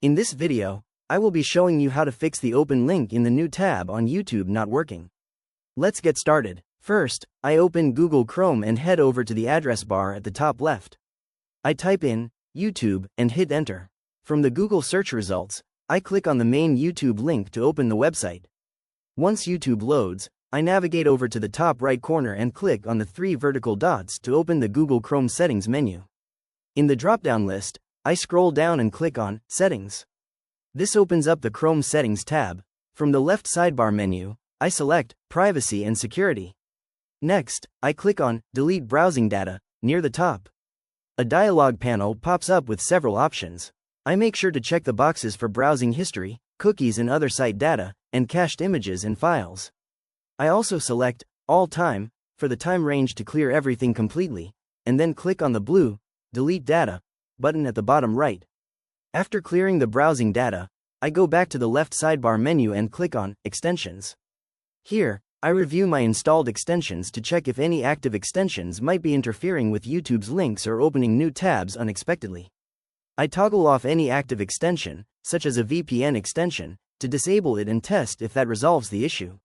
In this video, I will be showing you how to fix the open link in the new tab on YouTube not working. Let's get started. First, I open Google Chrome and head over to the address bar at the top left. I type in YouTube and hit enter. From the Google search results, I click on the main YouTube link to open the website. Once YouTube loads, I navigate over to the top right corner and click on the three vertical dots to open the Google Chrome settings menu. In the drop-down list, I scroll down and click on Settings. This opens up the Chrome Settings tab. From the left sidebar menu, I select Privacy and Security. Next, I click on Delete Browsing Data near the top. A dialog panel pops up with several options. I make sure to check the boxes for browsing history, cookies and other site data, and cached images and files. I also select All Time for the time range to clear everything completely, and then click on the blue Delete Data button at the bottom right. After clearing the browsing data, I go back to the left sidebar menu and click on Extensions. Here, I review my installed extensions to check if any active extensions might be interfering with YouTube's links or opening new tabs unexpectedly. I toggle off any active extension, such as a VPN extension, to disable it and test if that resolves the issue.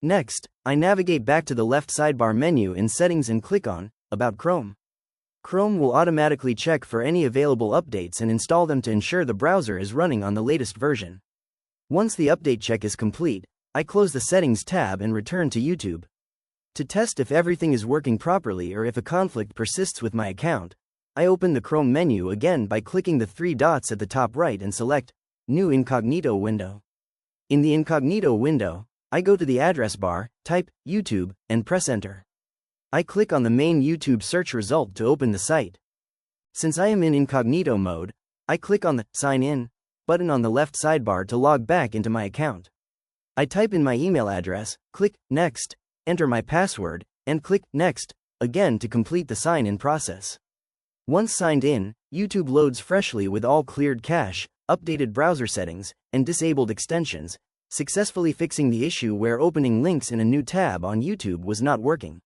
Next, I navigate back to the left sidebar menu in Settings and click on About Chrome. Chrome will automatically check for any available updates and install them to ensure the browser is running on the latest version. Once the update check is complete, I close the Settings tab and return to YouTube. To test if everything is working properly or if a conflict persists with my account, I open the Chrome menu again by clicking the three dots at the top right and select New Incognito Window. In the Incognito window, I go to the address bar, type YouTube, and press Enter. I click on the main YouTube search result to open the site. Since I am in incognito mode, I click on the Sign In button on the left sidebar to log back into my account. I type in my email address, click Next, enter my password, and click Next again to complete the sign-in process. Once signed in, YouTube loads freshly with all cleared cache, updated browser settings, and disabled extensions, successfully fixing the issue where opening links in a new tab on YouTube was not working.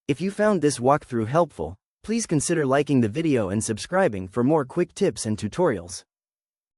If you found this walkthrough helpful, please consider liking the video and subscribing for more quick tips and tutorials.